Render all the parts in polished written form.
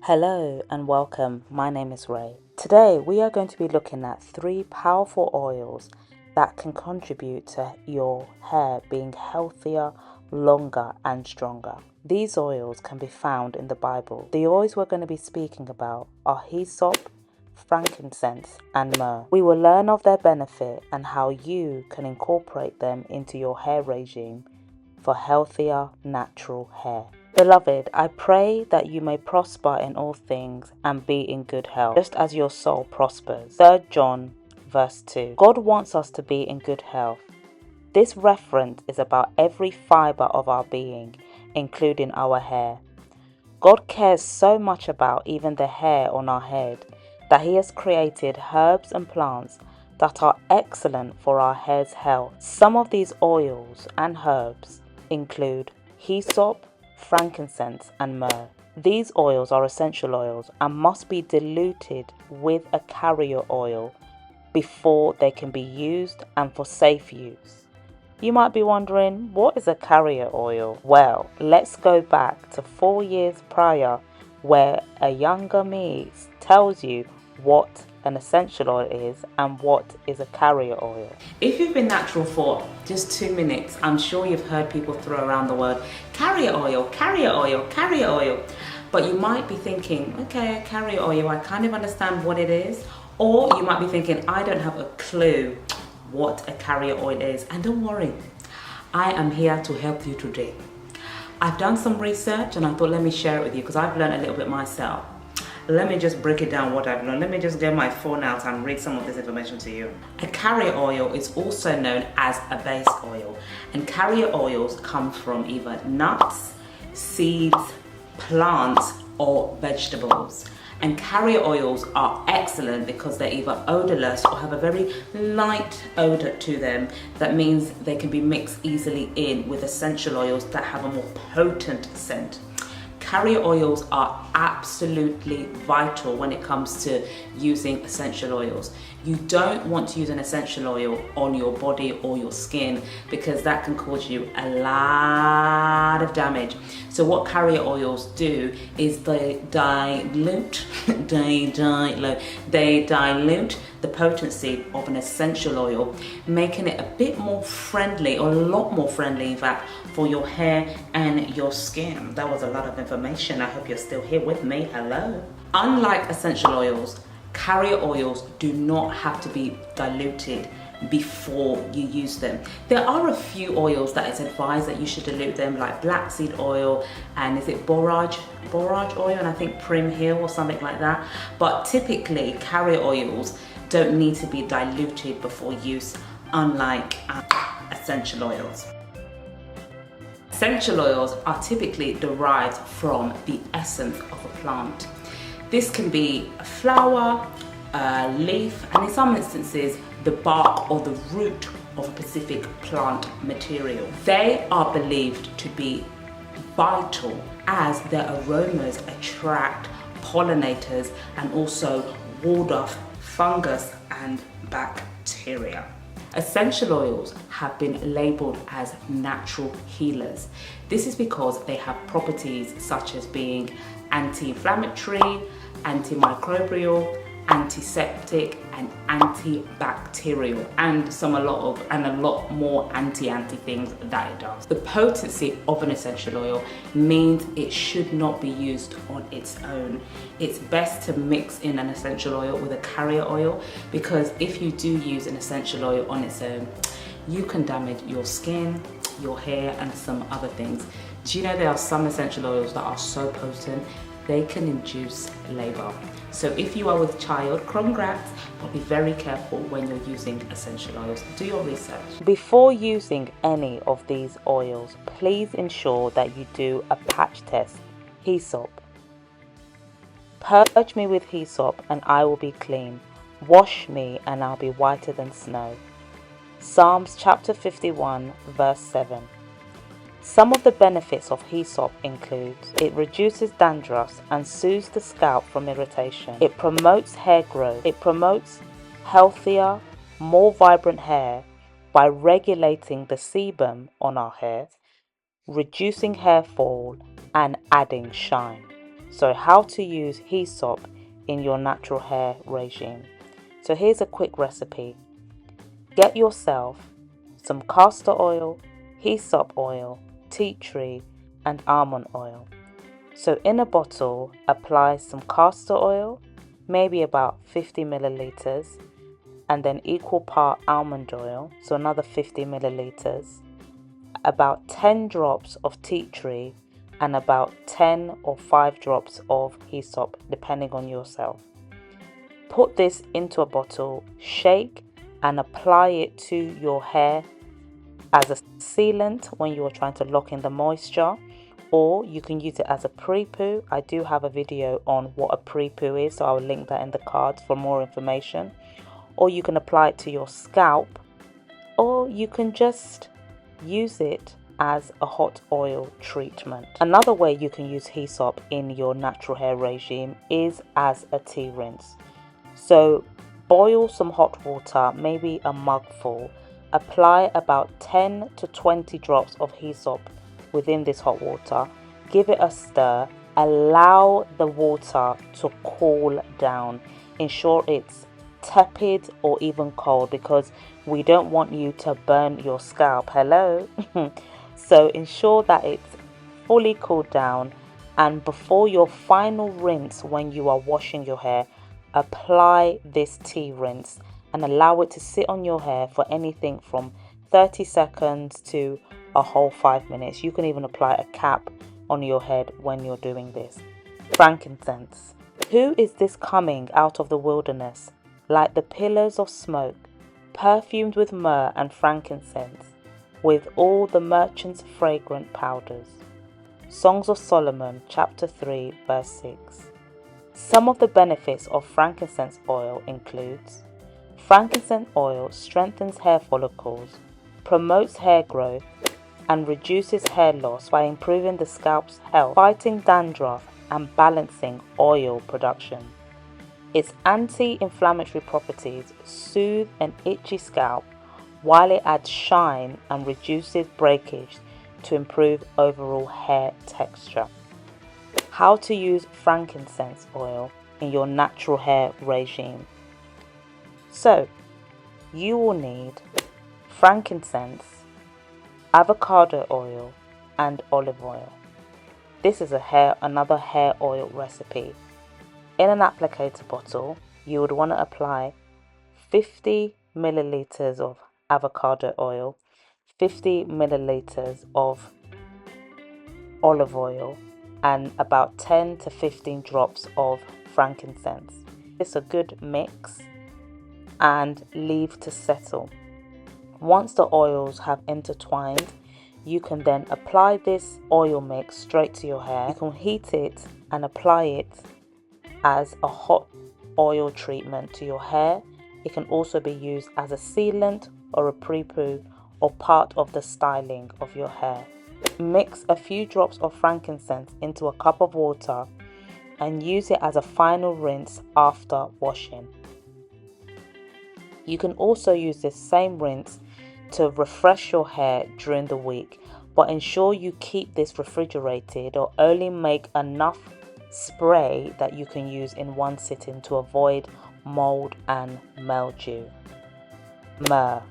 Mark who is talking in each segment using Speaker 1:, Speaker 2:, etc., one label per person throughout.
Speaker 1: Hello and welcome. My name is Ray. Today we are going to be looking at 3 powerful oils that can contribute to your hair being healthier, longer and stronger. These oils can be found in the Bible. The oils we're going to be speaking about are hyssop, frankincense and myrrh. We will learn of their benefit and how you can incorporate them into your hair regime for healthier, natural hair. Beloved, I pray that you may prosper in all things and be in good health, just as your soul prospers. 3 John verse 2. God wants us to be in good health. This reference is about every fiber of our being, including our hair. God cares so much about even the hair on our head that He has created herbs and plants that are excellent for our hair's health. Some of these oils and herbs include hyssop, frankincense and myrrh. These oils are essential oils and must be diluted with a carrier oil before they can be used and for safe use. You might be wondering, what is a carrier oil? Well, let's go back to 4 years prior where a younger me tells you what an essential oil is and what is a carrier oil. If you've been natural for just 2 minutes, I'm sure you've heard people throw around the word carrier oil, carrier oil, carrier oil. But you might be thinking, okay, carrier oil, I kind of understand what it is. Or you might be thinking, I don't have a clue what a carrier oil is. And don't worry, I am here to help you today. I've done some research and I thought, let me share it with you because I've learned a little bit myself. Let me just break it down what I've learned. Let me just get my phone out and read some of this information to you. A carrier oil is also known as a base oil, and carrier oils come from either nuts, seeds, plants or vegetables. And carrier oils are excellent because they're either odorless or have a very light odor to them. That means they can be mixed easily in with essential oils that have a more potent scent. Carrier oils are absolutely vital when it comes to using essential oils. You don't want to use an essential oil on your body or your skin because that can cause you a lot of damage. So what carrier oils do is they dilute the potency of an essential oil, making it a bit more friendly, or a lot more friendly in fact, for your hair and your skin. That was a lot of information. I hope you're still here with me. Hello. Unlike essential oils, carrier oils do not have to be diluted before you use them. There are a few oils that it's advised that you should dilute them, like black seed oil and is it borage oil, and I think Prim Hill or something like that. But typically carrier oils don't need to be diluted before use, unlike essential oils. Essential oils are typically derived from the essence of a plant. This can be a flower, a leaf, and in some instances the bark or the root of a specific plant material. They are believed to be vital as their aromas attract pollinators and also ward off fungus and bacteria. Essential oils have been labeled as natural healers. This is because they have properties such as being anti-inflammatory, antimicrobial, antiseptic and antibacterial, and a lot more anti things that it does. The potency of an essential oil means it should not be used on its own. It's best to mix in an essential oil with a carrier oil, because if you do use an essential oil on its own, you can damage your skin, your hair and some other things. Do you know there are some essential oils that are so potent they can induce labor? So if you are with child, congrats, but be very careful when you're using essential oils. Do your research. Before using any of these oils, please ensure that you do a patch test. Hyssop. Purge me with hyssop and I will be clean. Wash me and I'll be whiter than snow. Psalms chapter 51 verse 7. Some of the benefits of hyssop include: it reduces dandruff and soothes the scalp from irritation. It promotes hair growth. It promotes healthier, more vibrant hair by regulating the sebum on our hair, reducing hair fall and adding shine. So how to use hyssop in your natural hair regime. So here's a quick recipe. Get yourself some castor oil, hyssop oil, tea tree and almond oil. So in a bottle, apply some castor oil, maybe about 50 milliliters, and then equal part almond oil, so another 50 milliliters, about 10 drops of tea tree, and about 10 or 5 drops of hyssop, depending on yourself. Put this into a bottle, shake, and apply it to your hair as a sealant when you are trying to lock in the moisture, or you can use it as a pre-poo. I do have a video on what a pre-poo is, so I'll link that in the cards for more information. Or you can apply it to your scalp, or you can just use it as a hot oil treatment. Another way you can use hyssop in your natural hair regime is as a tea rinse. So boil some hot water, maybe a mugful. Apply about 10 to 20 drops of hyssop within this hot water. Give it a stir. Allow the water to cool down. Ensure it's tepid or even cold, because we don't want you to burn your scalp. Hello. So ensure that it's fully cooled down, and before your final rinse, when you are washing your hair, apply this tea rinse and allow it to sit on your hair for anything from 30 seconds to a whole 5 minutes. You can even apply a cap on your head when you're doing this. Frankincense. Who is this coming out of the wilderness, like the pillars of smoke, perfumed with myrrh and frankincense, with all the merchants' fragrant powders? Songs of Solomon, chapter 3, verse 6. Some of the benefits of frankincense oil includes: frankincense oil strengthens hair follicles, promotes hair growth, and reduces hair loss by improving the scalp's health, fighting dandruff, and balancing oil production. Its anti-inflammatory properties soothe an itchy scalp, while it adds shine and reduces breakage to improve overall hair texture. How to use frankincense oil in your natural hair regime. So, you will need frankincense, avocado oil, and olive oil. This is another hair oil recipe. In an applicator bottle, you would want to apply 50 milliliters of avocado oil, 50 milliliters of olive oil, and about 10 to 15 drops of frankincense. It's a good mix and leave to settle. Once the oils have intertwined, you can then apply this oil mix straight to your hair. You can heat it and apply it as a hot oil treatment to your hair. It can also be used as a sealant or a pre-poo or part of the styling of your hair. Mix a few drops of frankincense into a cup of water and use it as a final rinse after washing. You can also use this same rinse to refresh your hair during the week, but ensure you keep this refrigerated or only make enough spray that you can use in one sitting to avoid mold and mildew. Myrrh.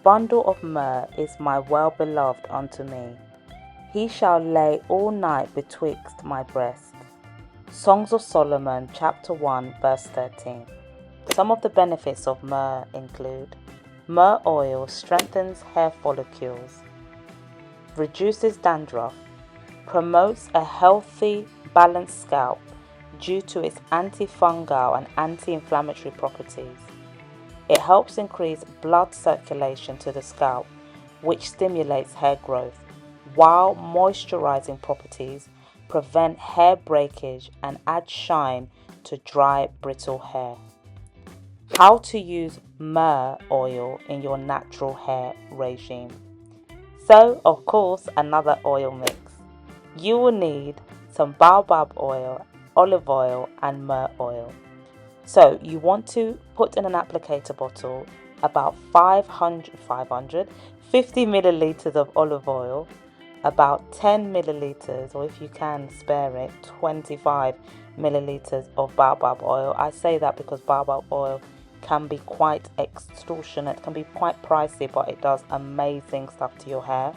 Speaker 1: Bundle of myrrh is my well-beloved unto me. He shall lay all night betwixt my breasts. Songs of Solomon, chapter 1, verse 13. Some of the benefits of myrrh include: myrrh oil strengthens hair follicles, reduces dandruff, promotes a healthy, balanced scalp due to its antifungal and anti-inflammatory properties. It helps increase blood circulation to the scalp, which stimulates hair growth, while moisturizing properties prevent hair breakage and add shine to dry, brittle hair. How to use myrrh oil in your natural hair regime. So, of course, another oil mix. You will need some baobab oil, olive oil, and myrrh oil. So you want to put in an applicator bottle about 50 milliliters of olive oil, about 10 milliliters, or if you can spare it, 25 milliliters of baobab oil. I say that because baobab oil can be quite extortionate, can be quite pricey, but it does amazing stuff to your hair.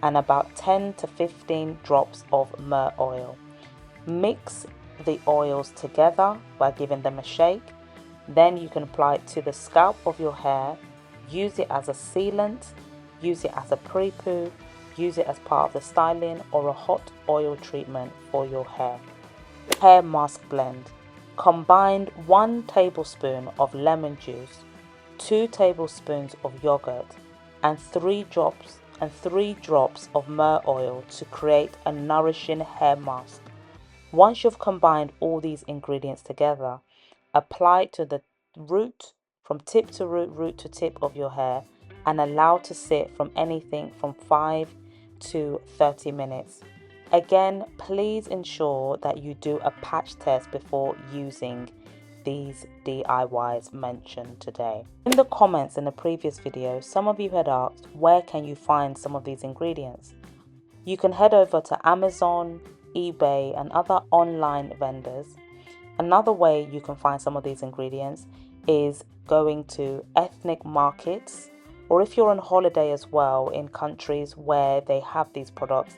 Speaker 1: And about 10 to 15 drops of myrrh oil. Mix the oils together by giving them a shake. Then you can apply it to the scalp of your hair. Use it as a sealant, use it as a pre-poo, use it as part of the styling or a hot oil treatment for your hair. Hair mask blend. Combine 1 tablespoon of lemon juice, 2 tablespoons of yogurt, and 3 drops of myrrh oil to create a nourishing hair mask. Once you've combined all these ingredients together, apply it to the root, from tip to root, root to tip of your hair, and allow to sit from anything from 5 to 30 minutes. Again, please ensure that you do a patch test before using these DIYs mentioned today. In the comments in the previous video, some of you had asked, where can you find some of these ingredients? You can head over to Amazon, eBay, and other online vendors. Another way you can find some of these ingredients is going to ethnic markets, or if you're on holiday as well in countries where they have these products,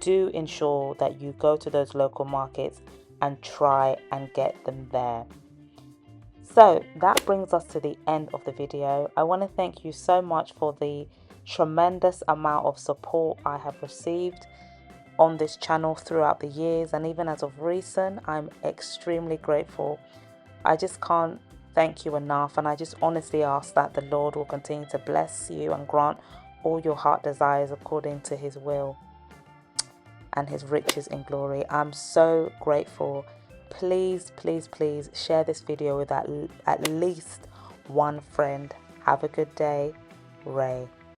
Speaker 1: do ensure that you go to those local markets and try and get them there. So that brings us to the end of the video. I want to thank you so much for the tremendous amount of support I have received on this channel throughout the years, and even as of recent, I'm extremely grateful. I just can't thank you enough, and I just honestly ask that the Lord will continue to bless you and grant all your heart desires according to his will and his riches in glory. I'm so grateful. Please, please, please share this video with at least one friend. Have a good day. Ray.